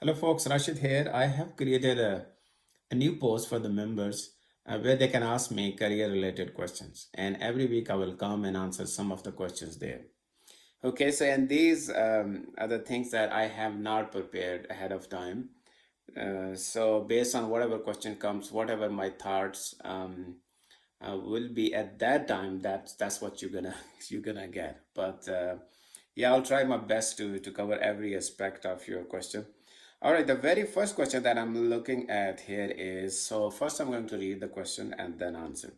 Hello, folks. Rashid here. I have created a new post for the members where they can ask me career related questions. And every week I will come and answer some of the questions there. Okay, so and these are the things that I have not prepared ahead of time. So based on whatever question comes, whatever my thoughts will be at that time, that's what you're gonna you're gonna get. But yeah, I'll try my best to cover every aspect of your question. All right, the very first question that I'm looking at here is, so first I'm going to read the question and then answer.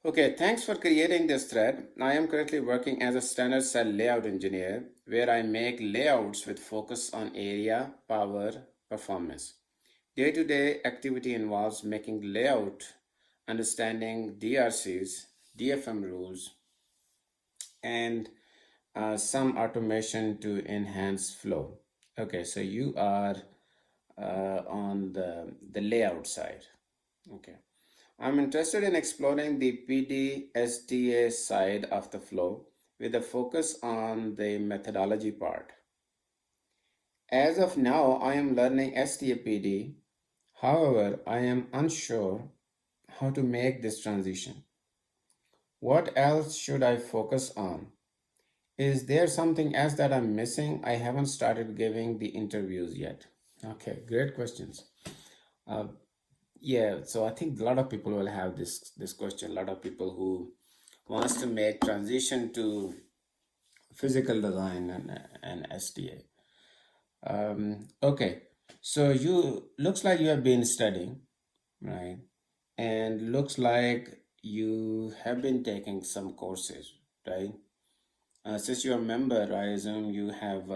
Okay, thanks for creating this thread. I am currently working as a standard cell layout engineer where I make layouts with focus on area, power, performance. Day-to-day activity involves making layout, understanding DRCs, DFM rules, and some automation to enhance flow. Okay, so you are on the layout side. Okay. I'm interested in exploring the PD STA side of the flow with a focus on the methodology part. As of now, I am learning STA PD. However, I am unsure how to make this transition. What else should I focus on? Is there something else that I'm missing? I haven't started giving the interviews yet. Okay, great questions. Uh, yeah, so I think a lot of people will have this question. A lot of people who wants to make transition to physical design and STA. Okay, so you looks like you have been studying, right? And looks like you have been taking some courses, right? Since you're a member, I assume you have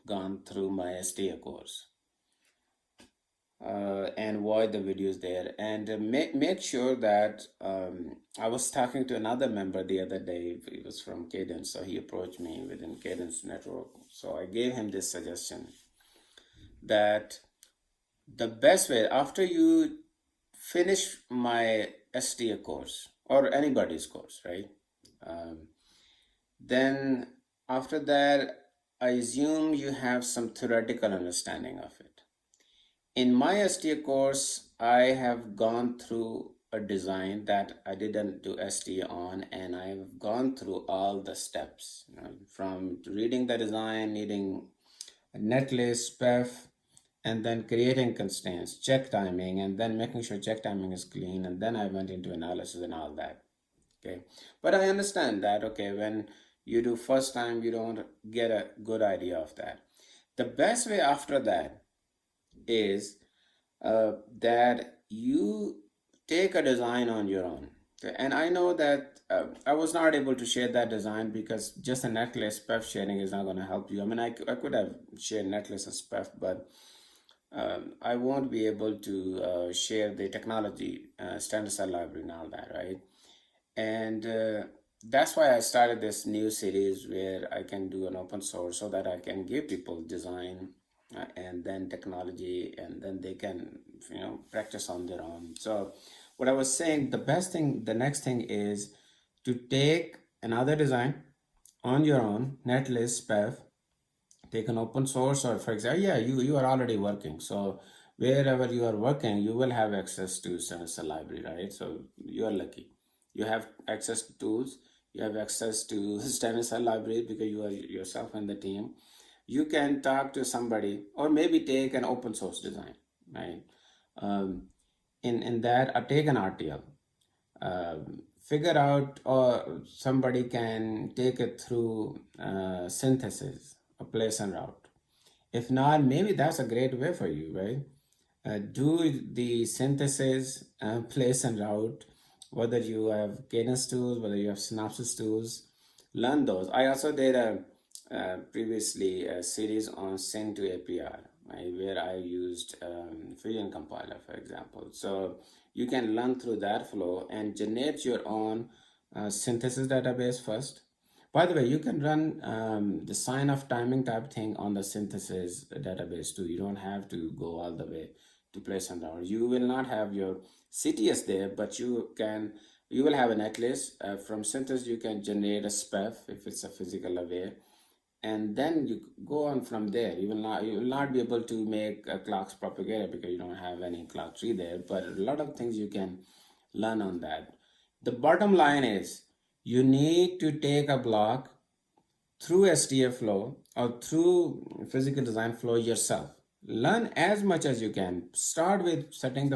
gone through my STA course and watch the videos there. And make sure that I was talking to another member the other day. He was from Cadence, so he approached me within Cadence Network. So I gave him this suggestion that the best way after you finish my STA course or anybody's course, right? Um, Then after that, I assume you have some theoretical understanding of it. In my STA course, I have gone through a design that I didn't do STA on, and I've gone through all the steps, from reading the design, needing a netlist, spef, and then creating constraints, check timing, and then making sure check timing is clean, and then I went into analysis and all that. Okay, but I understand that, okay, when you do first time you don't get a good idea of that. The best way after that is that you take a design on your own. Okay? And I know that I was not able to share that design because just a netlist spef sharing is not going to help you. I mean, I could have shared netlist and spef, but I won't be able to share the technology standard cell library and all that, right? And that's why I started this new series where I can do an open source so that I can give people design and then technology, and then they can, practice on their own. So what I was saying, the best thing, the next thing is to take another design on your own, netlist, spef, take an open source, or for example, yeah, you are already working. So wherever you are working, you will have access to a library, right? So you are lucky. You have access to tools, you have access to standard cell library because you are yourself in the team. You can talk to somebody or maybe take an open source design, right? Um, in that, take an RTL, figure out, or somebody can take it through synthesis, a place and route. If not, maybe that's a great way for you, right? Do the synthesis, place and route, whether you have cadence tools, whether you have synopsis tools, learn those. I also did previously a series on syn to APR, right, where I used Fusion compiler, for example. So you can learn through that flow and generate your own synthesis database first. By the way, you can run the sign of timing type thing on the synthesis database too. You don't have to go all the way to place and route. You will not have your CTS there, but you will have a netlist. From synthesis, you can generate a spef if it's a physical array, and then you go on from there. You will not be able to make a clocks propagator because you don't have any clock tree there, but a lot of things you can learn on that. The bottom line is you need to take a block through STA flow or through physical design flow yourself. Learn as much as you can. Start with setting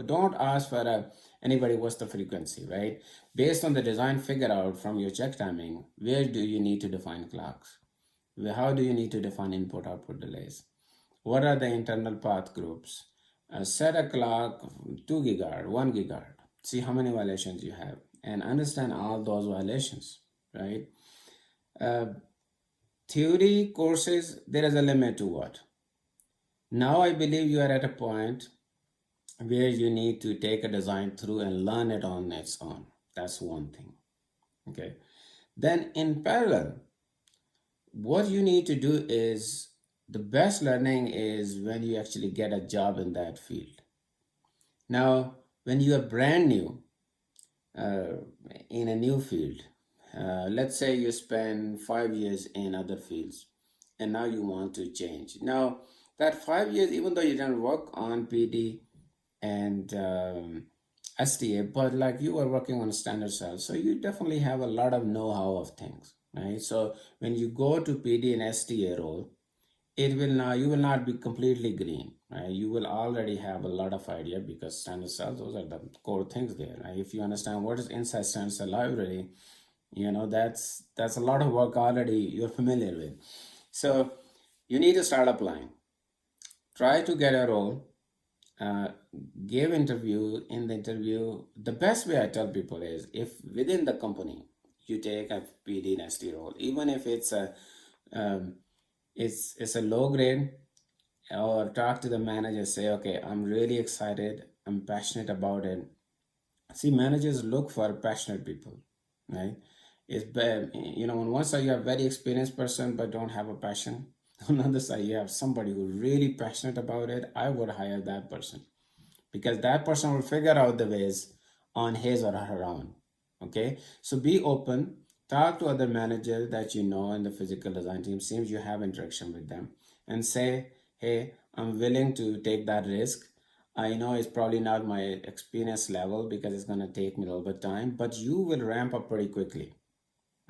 don't ask for anybody what's the frequency, right? Based on the design, figure out from your check timing where do you need to define clocks. How do you need to define input output delays? What are the internal path groups? Set a clock 2 gigahertz, 1 gigahertz. See how many violations you have and understand all those violations, right? Uh, Theory courses, there is a limit to what. Now I believe you are at a point where you need to take a design through and learn it on its own. That's one thing. Okay. Then in parallel, what you need to do is the best learning is when you actually get a job in that field. Now, when you are brand new uh, in a new field, let's say you spend 5 years in other fields and now you want to change. Now, that 5 years, even though you didn't work on PD and STA, but like you were working on standard cells, so you definitely have a lot of know-how of things, right? So when you go to PD and STA role, you will not be completely green, right? You will already have a lot of idea because standard cells, those are the core things there, right? If you understand what is inside standard cell library, that's a lot of work already you're familiar with. So you need to start applying. Try to get a role. Uh, Give interview. In the interview, the best way I tell people is if within the company you take a PD and ST role, even if um, it's a low grade, or talk to the manager, say, okay, I'm really excited, I'm passionate about it. See, managers look for passionate people, right? It's bad, on one side you have very experienced person but don't have a passion. On the other side, you have somebody who's really passionate about it. I would hire that person because that person will figure out the ways on his or her own. Okay, so be open, talk to other managers that you know in the physical design team, seems you have interaction with them, and say, hey, I'm willing to take that risk. I know it's probably not my experience level because it's going to take me a little bit of time, but you will ramp up pretty quickly.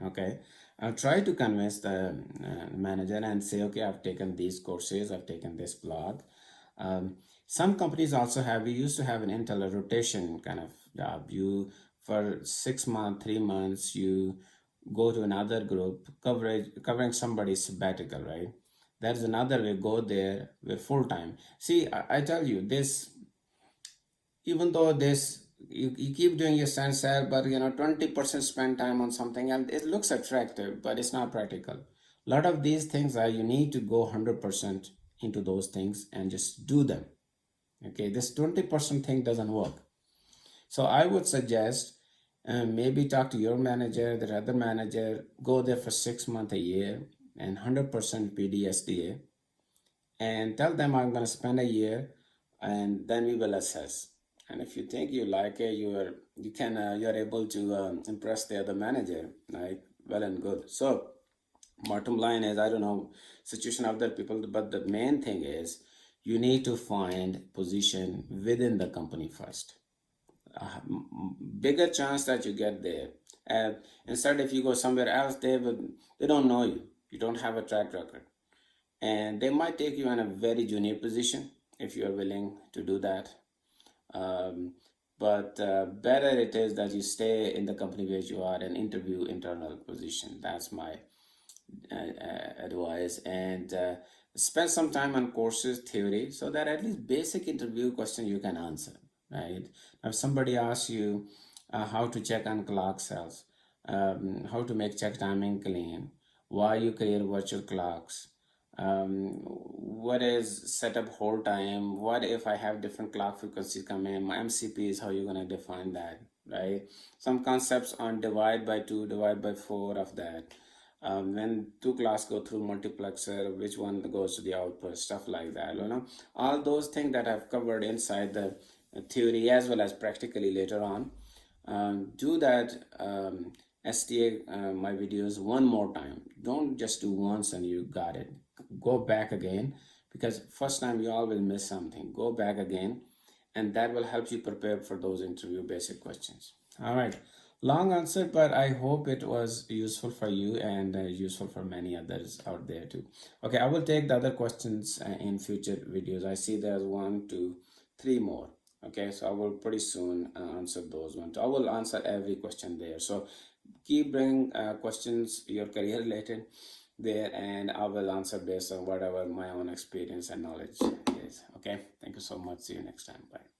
Okay, I'll try to convince the manager and say, okay, I've taken these courses, I've taken this blog. Some companies also have, we used to have an internal rotation kind of job. You, for 6 months, 3 months, you go to another group, covering somebody's sabbatical, right? There's another way, go there with full time. See, I tell you this, even though this you keep doing your sensor, but 20% spend time on something and it looks attractive, but it's not practical. A lot of these things are you need to go 100% into those things and just do them. Okay, this 20% thing doesn't work. So I would suggest maybe talk to your manager, the other manager, go there for 6 months, a year, and 100% PDSDA, and tell them I'm going to spend a year, and then we will assess. And if you think you like it, you're able to impress the other manager, right? Well and good. So bottom line is, I don't know situation of other people, but the main thing is you need to find position within the company first. Bigger chance that you get there. Instead, if you go somewhere else, they don't know you. You don't have a track record, and they might take you in a very junior position if you are willing to do that. Um, but better it is that you stay in the company where you are and interview internal position. That's my advice. And spend some time on courses, theory, so that at least basic interview question you can answer, right? If somebody asks you how to check on clock cells, how to make check timing clean, why you create virtual clocks, what is setup hold time, what if I have different clock frequencies come in, my MCP is how you're going to define that, right? Some concepts on divide by 2, divide by 4 of that. When two clocks go through multiplexer, which one goes to the output, stuff like that, all those things that I've covered inside the theory as well as practically later on. Do that STA my videos one more time. Don't just do once and you got it. Go back again, because first time you all will miss something. Go back again, and that will help you prepare for those interview basic questions. All right, long answer, but I hope it was useful for you and useful for many others out there too. Okay, I will take the other questions in future videos. I see there's 1, 2, 3 more. Okay, so I will pretty soon answer those ones. I will answer every question there. So keep bringing questions your career related there, and I will answer based on whatever my own experience and knowledge is. Okay, thank you so much. See you next time. Bye.